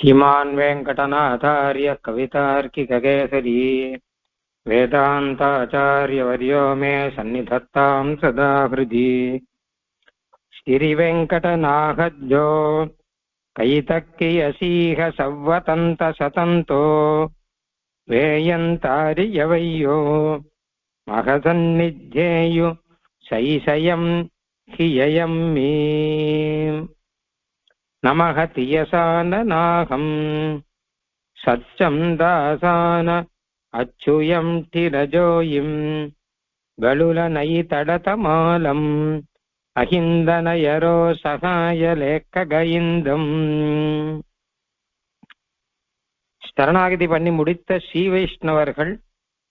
श्रीमान् वेङ्कटनाथार्य कवितार्किककेसरी वेदान्ताचार्यवर्यो मे सन्निधत्तां सदा हृदि। श्रीवेङ्कटनाथज्जो कैतक्कियसीह सव्वतन्तशतन्तो वेयन्तारियवय्यो महसन्निध्येयु शैशयं हिययं मे। नमः तियसाननाहं सत्यं दासान अच्युयं तिरजोयिं गलुलनयितडतमालम् अहिन्दनयरो सहायलेखगयिन्दम्। சரணாகதி பண்ணி முடித்த ஸ்ரீ வைஷ்ணவர்கள்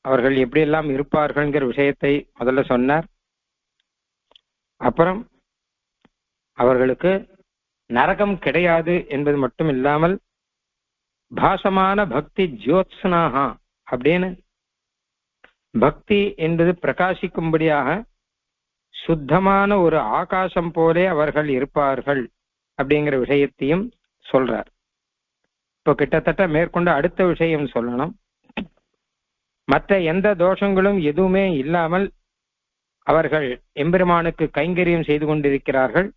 அவர்கள் எப்படியெல்லாம் இருப்பார்கள்ங்கிற விஷயத்தை முதல்ல சொன்னார். அப்புறம் அவர்களுக்கு நரகம் கிடையாது என்பது மட்டும் இல்லாமல் பாசமான பக்தி ஜோத்ஸ்னாகா அப்படின்னு பக்தி என்பது பிரகாசிக்கும்படியாக சுத்தமான ஒரு ஆகாசம் போலே அவர்கள் இருப்பார்கள் அப்படிங்கிற விஷயத்தையும் சொல்றார். இப்போ கிட்டத்தட்ட மேற்கொண்டு அடுத்த விஷயம் சொல்லணும். மற்ற எந்த தோஷங்களும் எதுவுமே இல்லாமல் அவர்கள் எம்பெருமானுக்கு கைங்கரியம் செய்து கொண்டிருக்கிறார்கள்.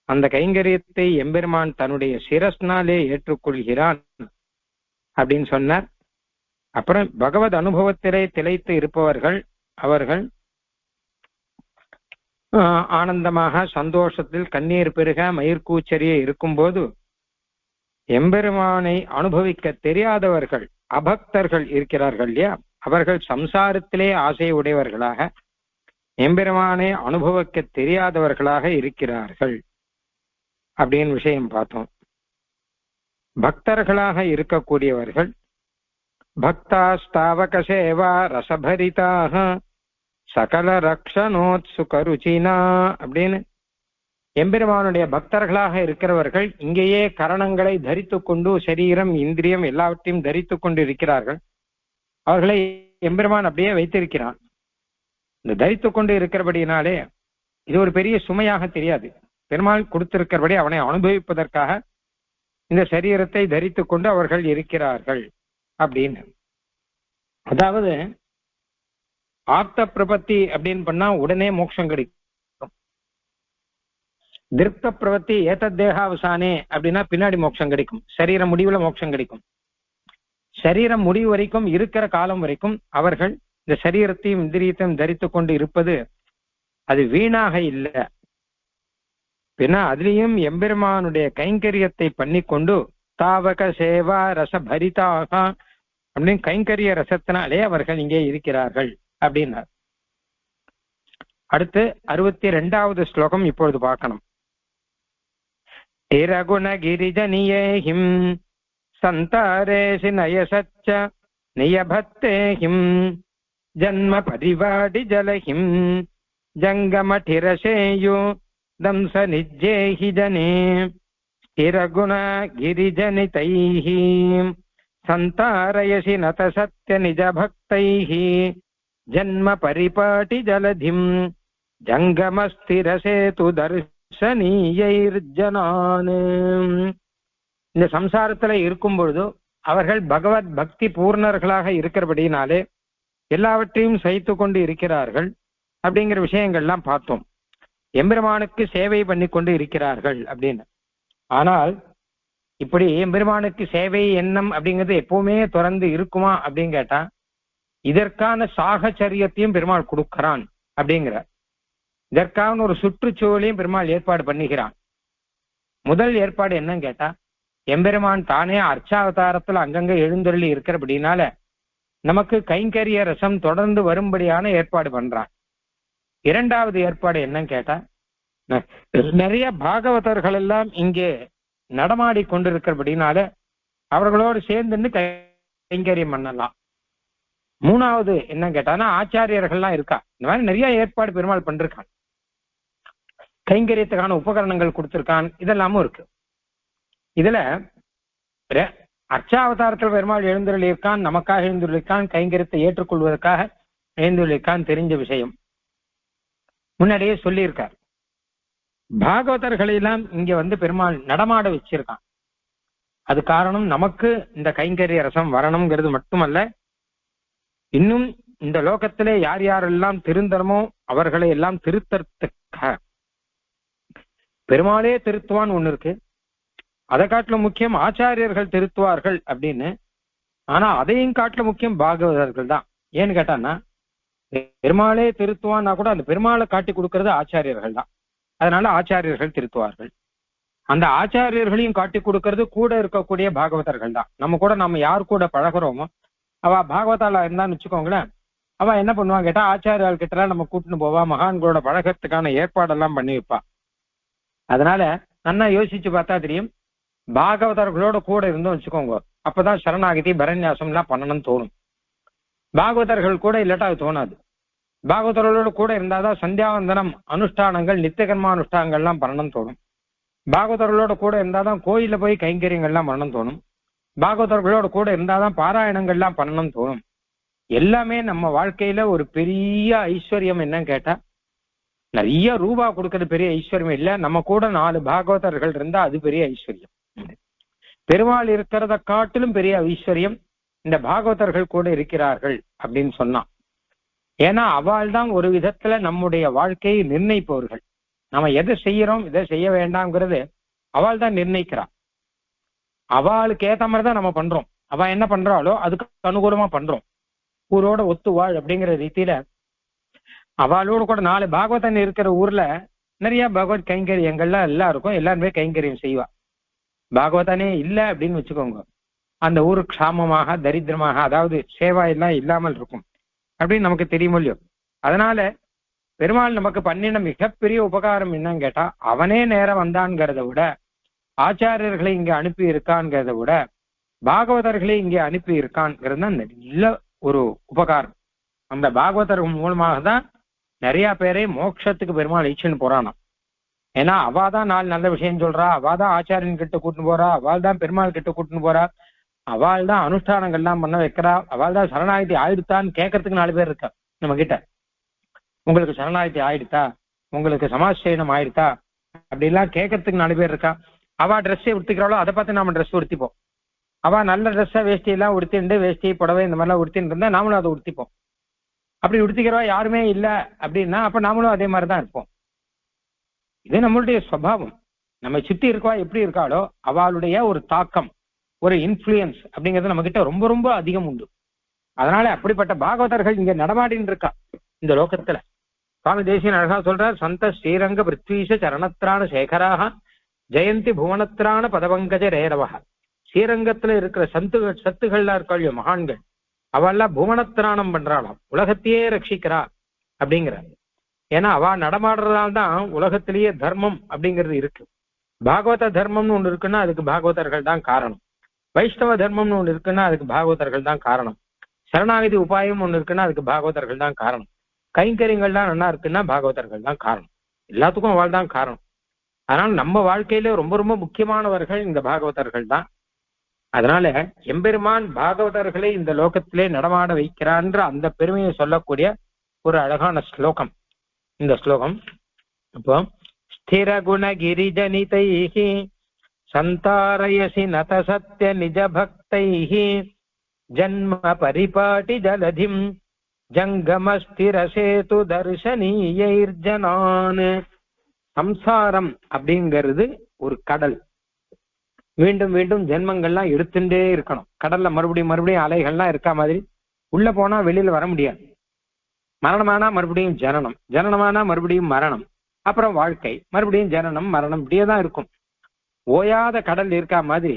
அந்த கைங்கரியத்தை எம்பெருமான் தன்னுடைய சிரஸ்னாலே ஏற்றுக்கொள்கிறான் அப்படின்னு சொன்னார். அப்புறம் பகவத் அனுபவத்திலே திளைத்து இருப்பவர்கள் அவர்கள் ஆனந்தமாக சந்தோஷத்தில் கண்ணீர் பெருக மயிர்கூச்சரிய இருக்கும்போது எம்பெருமானை அனுபவிக்க தெரியாதவர்கள் அபக்தர்கள் இருக்கிறார்கள் இல்லையா, அவர்கள் சம்சாரத்திலே ஆசை உடையவர்களாக எம்பெருமானை அனுபவிக்க தெரியாதவர்களாக இருக்கிறார்கள் அப்படின்னு விஷயம் பார்த்தோம். பக்தர்களாக இருக்கக்கூடியவர்கள் பக்தா ஸ்தாவக சேவா ரசபரிதாக சகல ரக்ஷணோத்சுகருச்சினா அப்படின்னு எம்பெருமானுடைய பக்தர்களாக இருக்கிறவர்கள் இங்கேயே கரணங்களை தரித்து கொண்டு சரீரம் இந்திரியம் எல்லாவற்றையும் தரித்து கொண்டு இருக்கிறார்கள். அவர்களை எம்பெருமான் அப்படியே வைத்திருக்கிறான். இந்த தரித்து கொண்டு இருக்கிறபடினாலே இது ஒரு பெரிய சுமையாக தெரியாது. பெருமாள் கொடுத்திருக்கிறபடி அவனை அனுபவிப்பதற்காக இந்த சரீரத்தை தரித்து கொண்டு அவர்கள் இருக்கிறார்கள் அப்படின்னு. அதாவது ஆப்த பிரபத்தி அப்படின்னு பண்ணா உடனே மோட்சம் கிடைக்கும். திருப்த பிரவத்தி ஏதத் தேகாவசானே அப்படின்னா பின்னாடி மோட்சம் கிடைக்கும். சரீரம் முடிவுல மோட்சம் கிடைக்கும். சரீரம் முடிவு வரைக்கும் இருக்கிற காலம் வரைக்கும் அவர்கள் இந்த சரீரத்தையும் இந்திரியத்தையும் தரித்து கொண்டு இருப்பது அது வீணாக இல்லை. பின்னா அதுலேயும் எம்பெருமானுடைய கைங்கரியத்தை பண்ணி கொண்டு தாவக சேவா ரச பரிதாக அப்படின்னு கைங்கரிய ரசத்தினாலே அவர்கள் இங்கே இருக்கிறார்கள் அப்படின்னார். அடுத்து 62வது ஸ்லோகம் இப்பொழுது பார்க்கணும். திரகுண கிரிஜனியேஹிம் சந்தாரேசி நயசச்ச நியபத்தேஹிம் ஜன்ம பரிவாடி ஜலஹிம் ஜங்கமடிரசேயு தம்ச நிஜ்ஜேஹி ஜனே ஸ்திரகுண கிரிஜனிதைஹி சந்தாரயசி நத சத்ய நிஜ பக்தைஹி ஜன்ம பரிபாட்டி ஜலதிம் ஜங்கமஸ்திரசேது தர்சனீயைர்ஜனான். இந்த சம்சாரத்துல இருக்கும் பொழுது அவர்கள் பகவத் பக்தி பூர்ணர்களாக இருக்கிறபடினாலே எல்லாவற்றையும் சகித்து கொண்டு இருக்கிறார்கள் அப்படிங்கிற விஷயங்கள்லாம் பார்த்தோம். எம்பெருமானுக்கு சேவை பண்ணி கொண்டு இருக்கிறார்கள் அப்படின்னு. ஆனால் இப்படி எம்பெருமானுக்கு சேவை எண்ணம் அப்படிங்கிறது எப்பவுமே தொடர்ந்து இருக்குமா அப்படின்னு கேட்டா இதற்கான சாகச்சரியத்தையும் பெருமாள் கொடுக்கிறான் அப்படிங்கிற இதற்கான ஒரு சுற்றுச்சூழலையும் பெருமாள் ஏற்பாடு பண்ணுகிறான். முதல் ஏற்பாடு என்னன்னு கேட்டா எம்பெருமான் தானே அர்ச்சாவதாரத்துல அங்கங்க எழுந்தருளி இருக்கிறபடினால நமக்கு கைங்கரிய ரசம் தொடர்ந்து வரும்படியான ஏற்பாடு பண்றான். இரண்டாவது ஏற்பாடு என்னன்னு கேட்டா நிறைய பாகவதர்கள் எல்லாம் இங்கே நடமாடி கொண்டிருக்கிறபடினால அவர்களோடு சேர்ந்து கைங்கரியம் பண்ணலாம். மூணாவது என்ன கேட்டானா ஆச்சாரியர்கள்லாம் இருக்கா. இந்த மாதிரி நிறைய ஏற்பாடு பெருமாள் பண்ணிருக்கான். கைங்கரியத்துக்கான உபகரணங்கள் கொடுத்திருக்கான். இதெல்லாமும் இருக்கு. இதுல அர்ச்சாவதாரத்தில் பெருமாள் எழுந்துள்ளிருக்கான், நமக்காக எழுந்துள்ளிருக்கான், கைங்கரியத்தை ஏற்றுக்கொள்வதற்காக எழுந்துள்ளிருக்கான், தெரிஞ்ச விஷயம் முன்னாடியே சொல்லியிருக்கார். பாகவதர்களெல்லாம் இங்க பெருமாள் நடமாட வச்சிருக்கான். அது காரணம் நமக்கு இந்த கைங்கரிய ரசம் வரணுங்கிறது மட்டுமல்ல, இன்னும் இந்த லோகத்திலே யார் யாரெல்லாம் திருந்தனமோ அவர்களை எல்லாம் திருத்தறதுக்காக பெருமாளே திருத்துவான்னு ஒண்ணு இருக்கு. அதை காட்டிலும் முக்கியம் ஆச்சாரியர்கள் திருத்துவார்கள் அப்படின்னு. ஆனா அதையும் காட்டிலும் முக்கியம் பாகவதர்கள் தான். ஏன்னு கேட்டான்னா, பெருமாளே திருத்துவான்னா கூட அந்த பெருமாளை காட்டி கொடுக்கறது ஆச்சாரியர்கள் தான். அதனால ஆச்சாரியர்கள் திருத்துவார்கள். அந்த ஆச்சாரியர்களையும் காட்டி கொடுக்கறது கூட இருக்கக்கூடிய பாகவதர்கள் தான். நம்ம யார் கூட பழகிறோமோ அவ பாகவதால இருந்தான்னு வச்சுக்கோங்களேன், அவ என்ன பண்ணுவான் கேட்டா, ஆச்சாரியால் கிட்ட நம்ம கூட்டின்னு போவா, மகான்களோட பழகத்துக்கான ஏற்பாடெல்லாம் பண்ணி வைப்பா. அதனால நல்லா யோசிச்சு பார்த்தா தெரியும், பாகவதர்களோட கூட இருந்தோம் வச்சுக்கோங்க, அப்பதான் சரணாகதி பரநியாசம் எல்லாம் பண்ணணும்னு தோணும். பாகவதர்கள் கூட இல்லாட்டா அது தோணாது. பாகவதர்களோட கூட இருந்தாதான் சந்தியாவந்தனம் அனுஷ்டானங்கள் நித்தியகர்மா அனுஷ்டானங்கள்லாம் பண்ணணும்னு தோணும். பாகவதர்களோட கூட இருந்தாதான் கோயில போய் கைங்கரியங்கள்லாம் பண்ணணும்னு தோணும். பாகவதர்களோட கூட இருந்தாதான் பாராயணங்கள்லாம் பண்ணணும்னு தோணும். எல்லாமே நம்ம வாழ்க்கையில ஒரு பெரிய ஐஸ்வர்யம் என்னன்னு கேட்டா, நிறைய ரூபா கொடுக்கறது பெரிய ஐஸ்வர்யம் இல்ல, நம்ம கூட 4 பாகவதர்கள் இருந்தா அது பெரிய ஐஸ்வர்யம். பெருமாள் இருக்கிறத காட்டிலும் பெரிய ஐஸ்வர்யம் இந்த பாகவதர்கள் கூட இருக்கிறார்கள் அப்படின்னு சொன்னான். ஏன்னா அவள் தான் ஒரு விதத்துல நம்முடைய வாழ்க்கையை நிர்ணயிப்பவர்கள். நம்ம எதை செய்யறோம் எதை செய்ய வேண்டாம்ங்கிறது அவள் தான் நிர்ணயிக்கிறான். அவளுக்கு ஏத்த மாதிரிதான் நம்ம பண்றோம். அவ என்ன பண்றாளோ அதுக்கு அனுகூலமா பண்றோம். ஊரோட ஒத்து வாழ் அப்படிங்கிற ரீதியில அவளோடு கூட 4 பாகவதன் இருக்கிற ஊர்ல நிறைய பகவத் கைங்கரியங்கள்லாம் எல்லாம் இருக்கும். எல்லாருமே கைங்கரியம் செய்வா. பாகவதனே இல்லை அப்படின்னு வச்சுக்கோங்க, அந்த ஊரு க்ஷாமமாக தரித்திரமாக, அதாவது சேவா எல்லாம் இல்லாமல் இருக்கும் அப்படின்னு நமக்கு தெரியுமோ இல்லையோ. அதனால பெருமாள் நமக்கு பண்ணின மிகப்பெரிய உபகாரம் என்னன்னு கேட்டா, அவனே நேரம் வந்தான்ங்கிறத விட, ஆச்சாரியர்களை இங்க அனுப்பி இருக்கான்ங்கிறத விட, பாகவதர்களை இங்கே அனுப்பி இருக்கான்ங்கிறது தான் நல்ல ஒரு உபகாரம். அந்த பாகவதர்கள் மூலமாக தான் நிறைய பேரை மோட்சத்துக்கு பெருமாள் இச்சுன்னு போறானாம். ஏன்னா அவாதான் 4 நல்ல விஷயம் சொல்றா, அவாதான் ஆச்சாரியன் கிட்ட கூட்டின்னு போறா, அவள் தான் பெருமாள் கிட்ட கூட்டின்னு போறா, அவள் தான் அனுஷ்டானங்கள்லாம் பண்ண வைக்கிறா, அவள் தான் சரணாகதி ஆயிடுத்தான்னு கேட்கறதுக்கு 4 பேர் இருக்கா நம்ம கிட்ட. உங்களுக்கு சரணாகதி ஆயிடுத்தா, உங்களுக்கு சமாசயனம் ஆயிடுத்தா அப்படிலாம் கேட்கறதுக்கு 4 பேர் இருக்கா. அவ ட்ரெஸ்ஸை உடுத்திக்கிறாளோ அதை பார்த்து நாம ட்ரெஸ் உடுத்திப்போம். அவ நல்ல ட்ரெஸ்ஸா வேஷ்டியெல்லாம் உடுத்திண்டு, வேஷ்டி புடவை இந்த மாதிரிலாம் உடுத்தின்னு இருந்தா நாமளும் அதை உடுத்திப்போம். அப்படி உடுத்திக்கிறவா யாருமே இல்லை அப்படின்னா அப்ப நாமளும் அதே மாதிரிதான் இருப்போம். இது நம்மளுடைய சுபாவம். நம்ம சுத்தி இருக்கவா எப்படி இருக்காளோ அவளுடைய ஒரு தாக்கம், ஒரு இன்ஃப்ளூயன்ஸ் அப்படிங்கிறது நம்ம கிட்ட ரொம்ப ரொம்ப அதிகம் உண்டு. அதனால அப்படிப்பட்ட பாகவதர்கள் இங்க நடமாடின்னு இருக்கா இந்த லோகத்துல. சுவாமி தேசியன் அழகா சொல்றார், சந்த ஸ்ரீரங்க பிருத்வீஷ சரணத்ரான சேகராக ஜெயந்தி புவனத்ரான பதபங்கஜ ரேரவா. ஸ்ரீரங்கத்துல இருக்கிற சத்துகள்லாம் இருக்காளியோ மகான்கள், அவெல்லாம் புவனத்திராணம் பண்றாளாம், உலகத்தையே ரட்சிக்கிறா அப்படிங்கிற. ஏன்னா அவ நடமாடுறதால்தான் உலகத்திலேயே தர்மம் அப்படிங்கிறது இருக்கு. பாகவத தர்மம்னு ஒண்ணு இருக்குன்னா அதுக்கு பாகவதர்கள் தான் காரணம். வைஷ்ணவ தர்மம்னு ஒண்ணு இருக்குன்னா அதுக்கு பாகவதர்கள் தான் காரணம். சரணாகதி உபாயம் ஒண்ணு இருக்குன்னா அதுக்கு பாகவதர்கள் தான் காரணம். கைங்கரியங்கள்லாம் நல்லா இருக்குன்னா பாகவதர்கள் தான் காரணம். எல்லாத்துக்கும் அவள் தான் காரணம். அதனால நம்ம வாழ்க்கையில ரொம்ப ரொம்ப முக்கியமானவர்கள் இந்த பாகவதர்கள் தான். அதனால எம்பெருமான் பாகவதர்களை இந்த லோகத்திலே நடமாட வைக்கிறான்ற அந்த பெருமையை சொல்லக்கூடிய ஒரு அழகான ஸ்லோகம் இந்த ஸ்லோகம். இப்போ ஸ்திர குண கிரிஜனிதைஹி சந்தாரயசி நத சத்ய நிஜ பக்தைஹி ஜன்ம பரிபாட்டி ஜலதிம் ஜங்கமஸ்திர சேது தர்ஷனீயைர்ஜனான். சம்சாரம் அப்படிங்கிறது ஒரு கடல். மீண்டும் மீண்டும் ஜென்மங்கள்லாம் எடுத்துட்டே இருக்கணும். கடல்ல மறுபடியும் மறுபடியும் அலைகள்லாம் இருக்கா மாதிரி உள்ள போனா வெளியில வர முடியாது. மரணமானா மறுபடியும் ஜனனம், ஜனனமானா மறுபடியும் மரணம், அப்புறம் வாழ்க்கை, மறுபடியும் ஜனனம் மரணம், இப்படியே தான் இருக்கும். ஓயாத கடல் இருக்கா மாதிரி,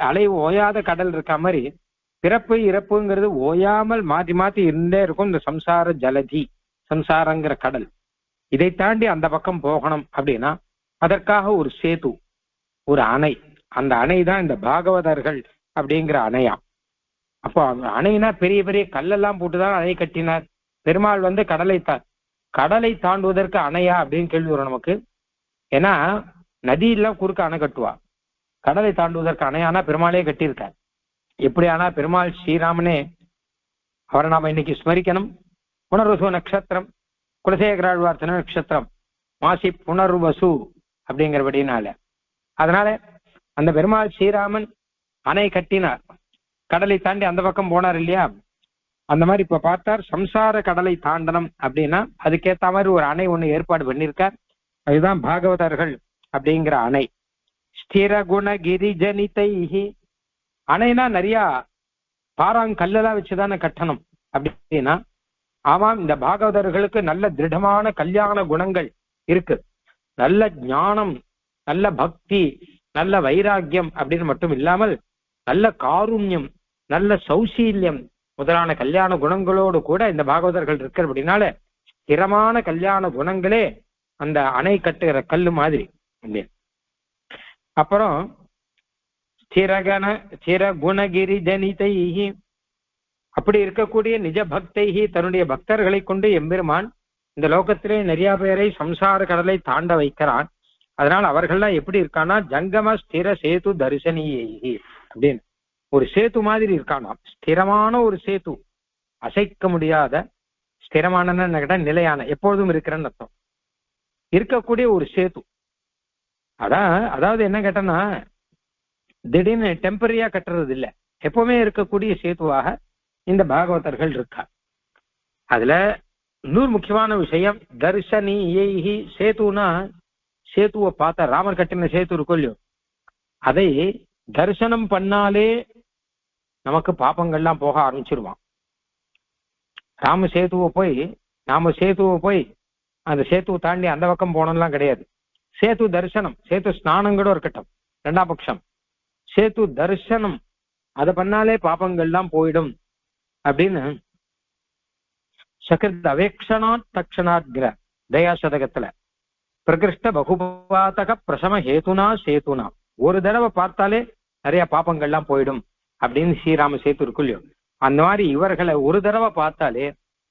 அலை ஓயாத கடல் இருக்கா மாதிரி பிறப்பு இறப்புங்கிறது ஓயாமல் மாற்றி மாற்றி இருந்தே இருக்கும் இந்த சம்சார ஜலதி, சம்சாரங்கிற கடல். இதை தாண்டி அந்த பக்கம் போகணும் அப்படின்னா அதற்காக ஒரு சேது, ஒரு அணை. அந்த அணை தான் இந்த பாகவதர்கள் அப்படிங்கிற அணையா. அப்போ அந்த அணைனா பெரிய பெரிய கல்லெல்லாம் போட்டுதான் அணை கட்டினார் பெருமாள். கடலை தாண்டுவதற்கு அணையா அப்படின்னு கேள்வி வரும் நமக்கு. ஏன்னா நதியெல்லாம் குறுக்க அணை கட்டுவா, கடலை தாண்டுவதற்கு அணையானா பெருமாளே கட்டியிருக்கார். எப்படி ஆனா பெருமாள் ஸ்ரீராமனே, அவரை நாம இன்னைக்கு ஸ்மரிக்கணும். புனர்வசு நட்சத்திரம், குலசேகராழ்வார்த்தன நட்சத்திரம், மாசி புனர்வசு அப்படிங்கிறபடினால. அதனால அந்த பெருமாள் ஸ்ரீராமன் அணை கட்டினார், கடலை தாண்டி அந்த பக்கம் போனார் இல்லையா? அந்த மாதிரி இப்ப பார்த்தார் சம்சார கடலை தாண்டனம் அப்படின்னா அதுக்கேத்த மாதிரி ஒரு அணை ஒண்ணு ஏற்பாடு பண்ணியிருக்கார். அதுதான் பாகவதர்கள் அப்படிங்கிற அணை. ஸ்திர குண கிரிஜனிதைஹி, அணைனா நிறைய பாறாங்கல்லாம் வச்சுதானே கட்டணம் அப்படின்னா, ஆமாம் இந்த பாகவதர்களுக்கு நல்ல திருடமான கல்யாண குணங்கள் இருக்கு. நல்ல ஞானம், நல்ல பக்தி, நல்ல வைராக்கியம் அப்படின்னு மட்டும் இல்லாமல் நல்ல காருண்யம், நல்ல சௌசீல்யம் முதலான கல்யாண குணங்களோடு கூட இந்த பாகவதர்கள் இருக்கிறபடினால ஸ்திரமான கல்யாண குணங்களே அந்த அணை கட்டுகிற கல்லு மாதிரி. அப்புறம் ஸ்திரகுணகிரி ஜனிதைஹி, அப்படி இருக்கக்கூடிய நிஜ பக்தைஹி, தன்னுடைய பக்தர்களை கொண்டு எம்பெருமான் இந்த லோகத்திலே நிறைய பேரை சம்சார கடலை தாண்ட வைக்கிறான். அதனால அவர்கள்லாம் எப்படி இருக்கான்னா ஜங்கம ஸ்திர சேது தரிசனியைஹி அப்படின்னு ஒரு சேத்து மாதிரி இருக்கானா. ஸ்திரமான ஒரு சேத்து, அசைக்க முடியாத, ஸ்திரமான கேட்டா நிலையான, எப்பொழுதும் இருக்கிறன்னு அர்த்தம், இருக்கக்கூடிய ஒரு சேத்து. அதாவது என்ன கேட்டனா திடீர்னு டெம்பரரியா கட்டுறது இல்லை, எப்பவுமே இருக்கக்கூடிய சேத்துவாக இந்த பாகவதர்கள் இருக்கா. அதுல இன்னொரு முக்கியமான விஷயம் தர்சனியைஹி, சேத்துனா சேத்துவை பார்த்தா ராமர் கட்டின சேத்து இருக்கும் இல்லையோ, அதை தரிசனம் பண்ணாலே நமக்கு பாப்பங்கள்லாம் போக ஆரம்பிச்சிருவான். நாம சேத்துவை போய் அந்த சேத்துவை தாண்டி அந்த பக்கம் போனோம்லாம் கிடையாது. சேத்து தரிசனம், சேத்து ஸ்நானம் கூட இருக்கட்டும் ரெண்டாம் பட்சம், சேத்து தரிசனம் அதை பண்ணாலே பாப்பங்கள்லாம் போயிடும் அப்படின்னு சகிருத் அவேக்ஷணாத் தக்ஷணாத்கிற தயா சதகத்துல பிரகிருஷ்ட பகுபாதக பிரசம ஹேதுனா சேத்துனா, ஒரு தடவை பார்த்தாலே நிறைய பாப்பங்கள்லாம் போயிடும் அப்படின்னு ஸ்ரீராம சேத்து இருக்குல்லையோ, அந்த மாதிரி இவர்களை ஒரு தடவை பார்த்தாலே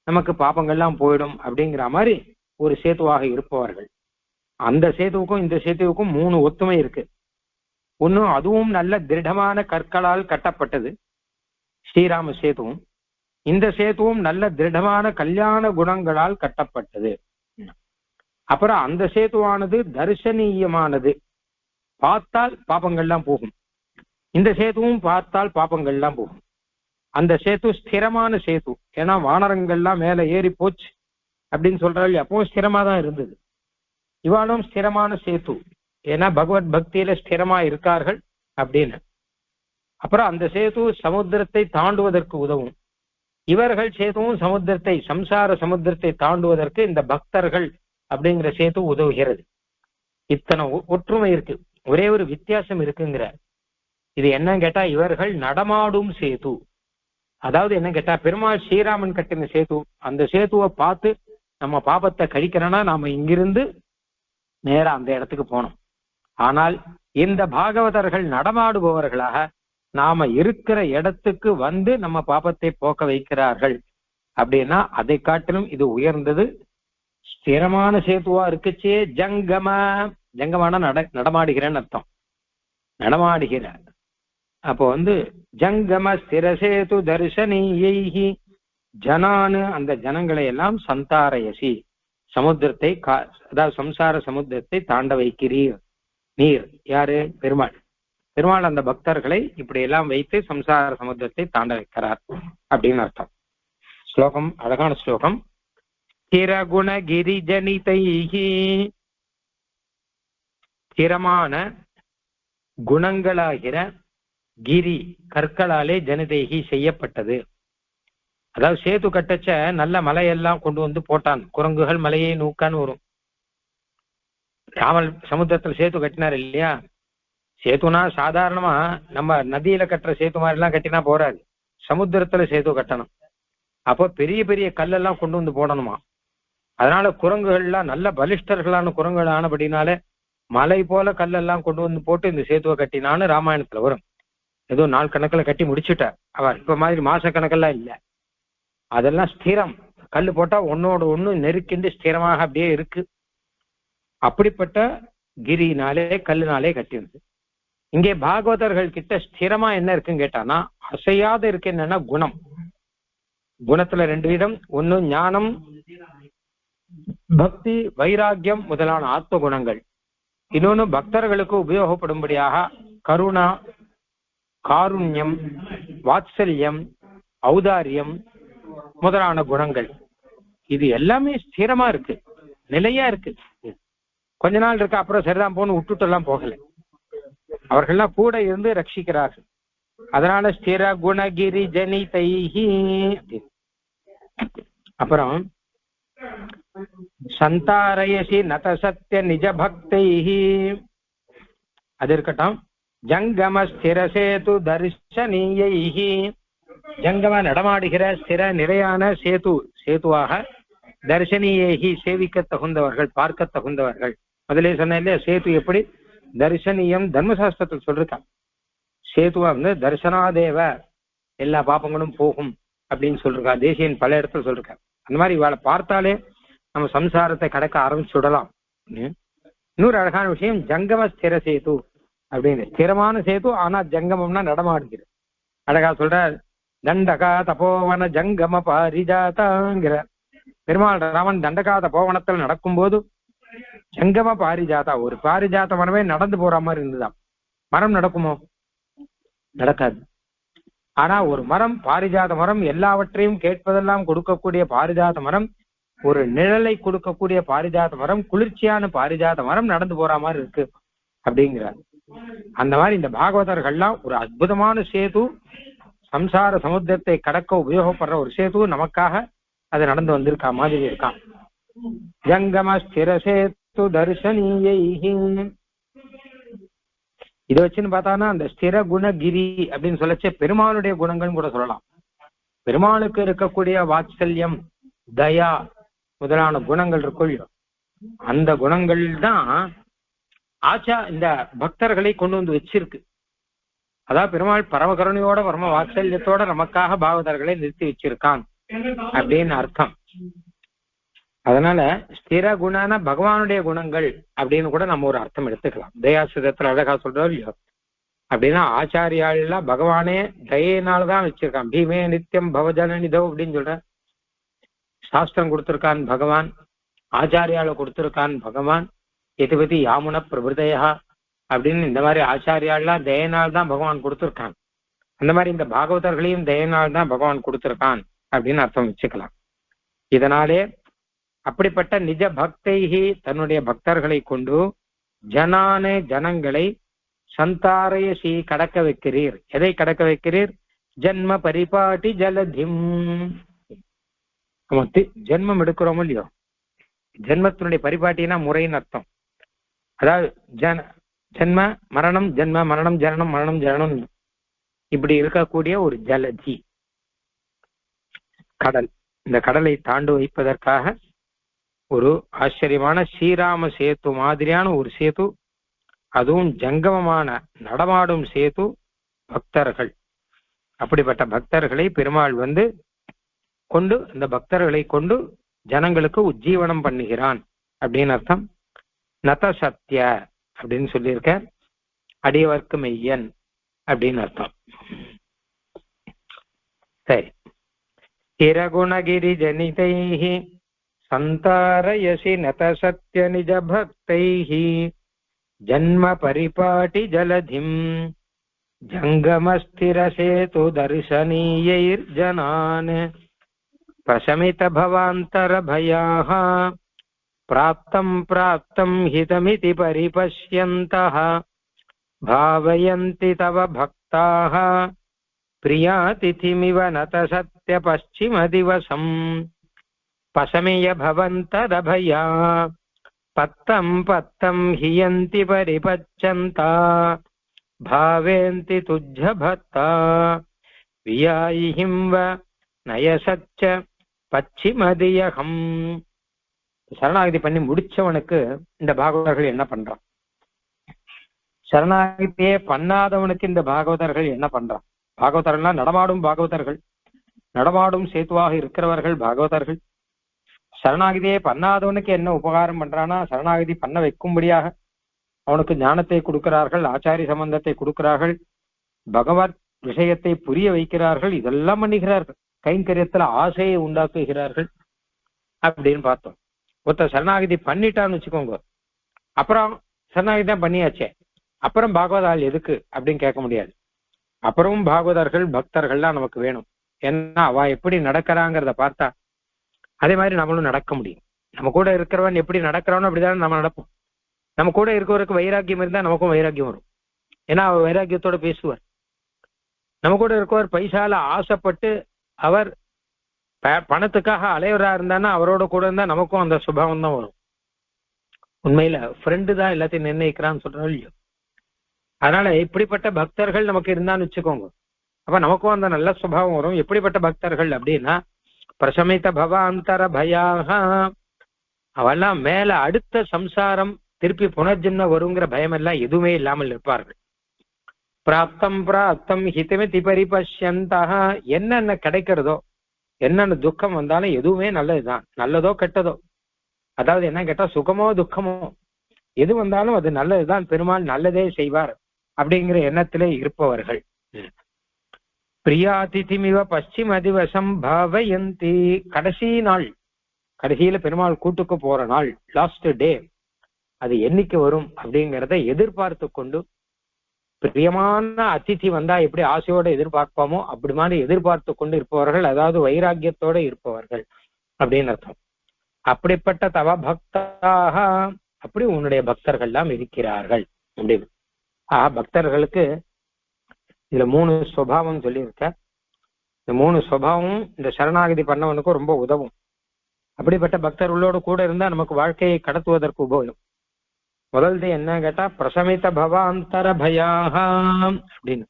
நமக்கு பாப்பங்கள்லாம் போயிடும் அப்படிங்கிற மாதிரி ஒரு சேத்துவாக இருப்பவர்கள். அந்த சேத்துவுக்கும் இந்த சேத்துவுக்கும் 3 ஒத்துமை இருக்கு. ஒண்ணு, அதுவும் நல்ல திருடமான கற்களால் கட்டப்பட்டது ஸ்ரீராம சேத்துவும், இந்த சேத்துவும் நல்ல திருடமான கல்யாண குணங்களால் கட்டப்பட்டது. அப்புறம் அந்த சேத்துவானது தரிசனீயமானது, பார்த்தால் பாப்பங்கள்லாம் போகும். இந்த சேத்துவும் பார்த்தால் பாப்பங்கள்லாம் போகும். அந்த சேத்து ஸ்திரமான சேத்து, ஏன்னா வானரங்கள்லாம் மேல ஏறி போச்சு அப்படின்னு சொல்றாள், அப்போ ஸ்திரமா தான் இருந்தது. இவாளும் ஸ்திரமான சேத்து, ஏன்னா பகவத் பக்தியில ஸ்திரமா இருக்கார்கள் அப்படின்னு. அப்புறம் அந்த சேத்து சமுத்திரத்தை தாண்டுவதற்கு உதவும். இவர்கள் சேத்துவும் சமுத்திரத்தை, சம்சார சமுத்திரத்தை தாண்டுவதற்கு இந்த பக்தர்கள் அப்படிங்கிற சேத்து உதவுகிறது. இத்தனை ஒற்றுமை இருக்கு, ஒரே ஒரு வித்தியாசம் இருக்குங்கிற. இது என்ன கேட்டா இவர்கள் நடமாடும் சேது. அதாவது என்ன கேட்டா பெருமாள் ஸ்ரீராமன் கட்டின சேத்து, அந்த சேத்துவை பார்த்து நம்ம பாபத்தை கழிக்கிறோன்னா நாம இங்கிருந்து நேரா அந்த இடத்துக்கு போனோம். ஆனால் இந்த பாகவதர்கள் நடமாடுபவர்களாக நாம இருக்கிற இடத்துக்கு வந்து நம்ம பாபத்தை போக்க வைக்கிறார்கள் அப்படின்னா அதை காட்டிலும் இது உயர்ந்தது. ஸ்திரமான சேத்துவா இருக்குச்சே ஜங்கமான நடமாடுகிறேன்னு அர்த்தம், நடமாடுகிறார். அப்போ ஜங்கம ஸ்திரசேது தரிசனியைஹி ஜனானு, அந்த ஜனங்களை எல்லாம் சந்தாரயசி, சமுத்திரத்தை அதாவது சம்சார சமுத்திரத்தை தாண்ட வைக்கிறீர் நீர். யாரு? பெருமாள். பெருமாள் அந்த பக்தர்களை இப்படி எல்லாம் வைத்து சம்சார சமுத்திரத்தை தாண்ட வைக்கிறார் அப்படின்னு அர்த்தம். ஸ்லோகம் அழகான ஸ்லோகம். ஸ்திரகுண கிரிஜனிதைஹி, ஸ்திரமான குணங்களாகிற கிரி கற்களாலே ஜனிதைஹி செய்யப்பட்டது. அதாவது சேது கட்டச்ச நல்ல மலையெல்லாம் கொண்டு வந்து போட்டான், குரங்குகள் மலையை நூக்கான்னு வரும். ராமல் சமுத்திரத்துல சேத்து கட்டினார் இல்லையா? சேத்துனா சாதாரணமா நம்ம நதியில கட்டுற சேத்து மாதிரி எல்லாம் கட்டினா போறாது, சமுத்திரத்துல சேத்து கட்டணும். அப்போ பெரிய பெரிய கல்லெல்லாம் கொண்டு வந்து போடணுமா. அதனால குரங்குகள்லாம் நல்ல பலிஷ்டர்களான குரங்குகள் ஆனபடினால மலை போல கல்லெல்லாம் கொண்டு வந்து போட்டு இந்த சேத்துவை கட்டினான்னு ராமாயணத்துல வரும். ஏதோ நாள் கணக்கில் கட்டி முடிச்சுட்டார் அவர், இப்ப மாதிரி மாச கணக்கெல்லாம் இல்லை. அதெல்லாம் ஸ்திரம், கல்லு போட்டா ஒன்னோட ஒண்ணு நெருக்கிண்டு ஸ்திரமாக அப்படியே இருக்கு. அப்படிப்பட்ட கிரினாலே கல்லுனாலே கட்டினது. இங்கே பாகவதர்கள் கிட்ட ஸ்திரமா என்ன இருக்குன்னு கேட்டானா அசையாத இருக்கு. என்னன்னா குணம். குணத்துல 2 விதம், ஒண்ணு ஞானம், பக்தி, வைராக்கியம் முதலான ஆத்ம குணங்கள். இன்னொன்னு பக்தர்களுக்கு உபயோகப்படும்படியாக கருணா, காருண்யம், வாத்சல்யம், ஔதாரியம் முதலான குணங்கள். இது எல்லாமே ஸ்திரமா இருக்கு, நிலையா இருக்கு. கொஞ்ச நாள் இருக்கு, அப்புறம் சரிதான் போன்னு விட்டுட்டு எல்லாம் போகல. அவர்கள்லாம் கூட இருந்து ரட்சிக்கிறார்கள். அதனால ஸ்திர குணகிரி ஜனிதைஹி. அப்புறம் சந்தாரயசி நத சத்ய நிஜ பக்தைஹி, அது இருக்கட்டும். ஜங்கம ஸ்திர சேது தர்ஷனீயைஹி, ஜங்கம நடமாடுகிற ஸ்திர நிலையான சேதுவாக, தர்ஷனீயைஹி சேவிக்க தகுந்தவர்கள், பார்க்க தகுந்தவர்கள். முதலே சொன்ன இல்லையா, சேது எப்படி தர்ஷனீயம் தர்மசாஸ்திரத்தில் சொல்லிருக்கான். சேதுவா வந்து தர்சனாதேவ எல்லா பாப்பங்களும் போகும் அப்படின்னு சொல்லிருக்கா. தேசியன் பல இடத்துல சொல்லிருக்கா. அந்த மாதிரி இவளை பார்த்தாலே நம்ம சம்சாரத்தை கடக்க ஆரம்பிச்சு விடலாம். இன்னொரு அழகான விஷயம், ஜங்கம ஸ்திர சேது அப்படின்னு. ஸ்திரமான சேது, ஆனா ஜங்கமம்னா நடமாடுகிறது. அழகா சொல்ற, தண்டகா தபோவன ஜங்கம பாரிஜாதாங்கிற பெருமாள் ராமன் தண்டகா தபோவனத்தில் நடக்கும் போது ஜங்கம பாரிஜாதா, ஒரு பாரிஜாத மரமே நடந்து போற மாதிரி இருந்துதான். மரம் நடக்குமோ? நடக்காது. ஆனா ஒரு மரம், பாரிஜாத மரம், எல்லாவற்றையும் கேட்பதெல்லாம் கொடுக்கக்கூடிய பாரிஜாத மரம், ஒரு நிழலை கொடுக்கக்கூடிய பாரிஜாத மரம், குளிர்ச்சியான பாரிஜாத மரம் நடந்து போற மாதிரி இருக்கு அப்படிங்கிறார். அந்த மாதிரி இந்த பாகவதர்கள்லாம் ஒரு அற்புதமான சேது, சம்சார சமுத்திரத்தை கடக்க உபயோகப்படுற ஒரு சேது, நமக்காக அது நடந்து வந்திருக்கா மாதிரி இருக்கான். ஜங்கம ஸ்திர சேது தர்ஷனீயைஹி. இதை வச்சுன்னு பார்த்தானா அந்த ஸ்திர குணகிரி அப்படின்னு சொல்லச்சே பெருமாளுடைய குணங்கள் கூட சொல்லலாம். பெருமாளுக்கு இருக்கக்கூடிய வாத்சல்யம், தயா முதலான குணங்கள் இருக்குள், அந்த குணங்கள் தான் இந்த பக்தர்களை கொண்டு வந்து வச்சிருக்கு. அதான் பெருமாள் பரமகருணையோட பரம வாத்சல்யத்தோட நமக்காக பாகவதர்களை நிறுத்தி வச்சிருக்கான் அப்படின்னு அர்த்தம். அதனால ஸ்திர குணான பகவானுடைய குணங்கள் அப்படின்னு கூட நம்ம ஒரு அர்த்தம் எடுத்துக்கலாம். தயாசிதத்துல அழகா சொல்றோம் இல்லையோ, அப்படின்னா ஆச்சாரியாள் எல்லாம் பகவானே தயையினால்தான் வச்சிருக்கான். பீமே நித்தியம் பவஜனநிதோ அப்படின்னு சொல்ற. சாஸ்திரம் கொடுத்திருக்கான் பகவான், ஆச்சாரியால கொடுத்திருக்கான் பகவான். எதுபதி யாமுன பிரபுதயா அப்படின்னு இந்த மாதிரி ஆச்சாரியாள்லாம் தயனால் தான் பகவான் கொடுத்திருக்கான். அந்த மாதிரி இந்த பாகவதர்களையும் தயனால் தான் பகவான் கொடுத்திருக்கான் அப்படின்னு அர்த்தம் வச்சுக்கலாம். இதனாலே அப்படிப்பட்ட நிஜ பக்தைஹி, தன்னுடைய பக்தர்களை கொண்டு, ஜனானே ஜனங்களை, சந்தாரயசி கடக்க வைக்கிறீர். எதை கடக்க வைக்கிறீர்? ஜன்ம பரிபாட்டி ஜலதிம். ஜென்மம் எடுக்கிறோமோ இல்லையோ, ஜென்மத்தினுடைய பரிபாட்டினா முறைன்னு அர்த்தம். அதாவது ஜென்ம மரணம், ஜென்ம மரணம், ஜனனம் மரணம் ஜனனம், இப்படி இருக்கக்கூடிய ஒரு ஜலதி கடல். இந்த கடலை தாண்டு வைப்பதற்காக ஒரு ஆச்சரியமான ஸ்ரீராம சேது மாதிரியான ஒரு சேது, அதுவும் ஜங்கமமான நடமாடும் சேது பக்தர்கள். அப்படிப்பட்ட பக்தர்களை பெருமாள் வந்து கொண்டு, இந்த பக்தர்களை கொண்டு ஜனங்களுக்கு உஜ்ஜீவனம் பண்ணுகிறான் அப்படின்னு அர்த்தம். நத சத்ய அப்படின்னு சொல்லியிருக்க, அடியவர்க்கு மெய்யன் அப்படின்னு அர்த்தம். சரி. திரகுணகிரி ஜனிதைஹி சந்தாரயசி நத சத்ய நிஜ பக்தைஹி ஜன்ம பரிபாட்டி ஜலதிம் ஜங்கமஸ்திர சேது தர்ஷனீயைர் ஜனான் பிரசமித பவாந்தர பயாஹ பிராப்தம் ஹிதமிதி பரிபஷ்யந்தஹ பாவயந்தி தவ பக்தாஹ பிரியாதிதிமிவ நத சத்ய பশ্চিಮ திவசம் பசமிய பவந்தரபயா பத்தம் ஹியந்தி பரிபச்சந்தா பாவேந்தி துஜ்ஜ பக்தா வியாயிஹிம் வ நயசச்ச பশ্চিமதியகம். சரணாகதி பண்ணி முடிச்சவனுக்கு இந்த பாகவதர்கள் என்ன பண்றான்? சரணாகதியே பண்ணாதவனுக்கு இந்த பாகவதர்கள் என்ன பண்றான்? பாகவதர்கள்லாம் நடமாடும் பாகவதர்கள், நடமாடும் சேத்துவாக இருக்கிறவர்கள் பாகவதர்கள். சரணாகதியே பண்ணாதவனுக்கு என்ன உபகாரம் பண்றானா, சரணாகதி பண்ண வைக்கும்படியாக அவனுக்கு ஞானத்தை கொடுக்கிறார்கள், ஆச்சாரிய சம்பந்தத்தை கொடுக்கிறார்கள், பகவத் விஷயத்தை புரிய வைக்கிறார்கள், இதெல்லாம் பண்ணுகிறார்கள். கைங்கரியத்துல ஆசையை உண்டாக்குகிறார்கள் அப்படின்னு பார்த்தோம். ஒருத்தர் சரணாகதி பண்ணிட்டான்னு வச்சுக்கோங்க, அப்புறம் சரணாகதி தான் பண்ணியாச்சே, அப்புறம் பாகவதால் எதுக்கு அப்படின்னு கேட்க முடியாது. அப்புறம் பாகவதர்கள் பக்தர்கள்லாம் நமக்கு வேணும். ஏன்னா அவ எப்படி நடக்கிறாங்கிறத பார்த்தா அதே மாதிரி நம்மளும் நடக்க முடியும். நம்ம கூட இருக்கிறவன் எப்படி நடக்கிறவனோ அப்படிதான் நம்ம நடப்போம். நம்ம கூட இருக்கிறவருக்கு வைராக்கியம் இருந்தா நமக்கும் வைராக்கியம் வரும். ஏன்னா அவர் வைராக்கியத்தோட பேசுவார். நம்ம கூட இருக்கவர் பைசால ஆசைப்பட்டு அவர் பணத்துக்காக அலைவரா இருந்தான்னா அவரோட கூட இருந்தா நமக்கும் அந்த சுபாவம் தான் வரும். உண்மையில ஃப்ரெண்டு தான் எல்லாத்தையும் நிர்ணயிக்கிறான்னு சொல்றோம் இல்லையோ. அதனால இப்படிப்பட்ட பக்தர்கள் நமக்கு இருந்தான்னு வச்சுக்கோங்க, அப்ப நமக்கும் அந்த நல்ல சுபாவம் வரும். எப்படிப்பட்ட பக்தர்கள் அப்படின்னா பிரசமித்த பவாந்தர பயாக, அவெல்லாம் மேல அடுத்த சம்சாரம் திருப்பி புனர்ஜென்ம வருங்கிற பயம் எல்லாம் எதுவுமே இல்லாமல் இருப்பார்கள். பிராப்தம் பிராப்தம் ஹிதமிதி பரிபஷ்யந்தா, என்னென்ன கிடைக்கிறதோ என்னென்ன துக்கம் வந்தாலும் எதுவுமே நல்லதுதான், நல்லதோ கெட்டதோ. அதாவது என்ன கேட்டா சுகமோ துக்கமோ எது வந்தாலும் அது நல்லதுதான், பெருமாள் நல்லதே செய்வார் அப்படிங்கிற எண்ணத்திலே இருப்பவர்கள். பிரியாதிதிமிவ பশ্চিம திவசம் பாவயந்தி, கடைசி நாள், கடைசியில பெருமாள் கூட்டுக்கு போற நாள், லாஸ்ட் டே, அது என்னைக்கு வரும் அப்படிங்கிறத எதிர்பார்த்து கொண்டு, பிரியமான அதிதி வந்தா எப்படி ஆசையோட எதிர்பார்ப்போமோ அப்படி மாதிரி எதிர்பார்த்து கொண்டு இருப்பவர்கள், அதாவது வைராக்கியத்தோட இருப்பவர்கள் அப்படின்னு அர்த்தம். அப்படிப்பட்ட தவ பக்தாக, அப்படி உன்னுடைய பக்தர்கள் எல்லாம் இருக்கிறார்கள் அப்படின்னு. பக்தர்களுக்கு இதுல 3 சுபாவம் சொல்லியிருக்க. இந்த 3 சுபாவம் இந்த சரணாகதி பண்ணவனுக்கும் ரொம்ப உதவும். அப்படிப்பட்ட பக்தர்களோடு கூட இருந்தா நமக்கு வாழ்க்கையை கடத்துவதற்கு உபயோகம். முதல்து என்ன கேட்டா பிரசமித்த பவாந்தர பயாக அப்படின்னு.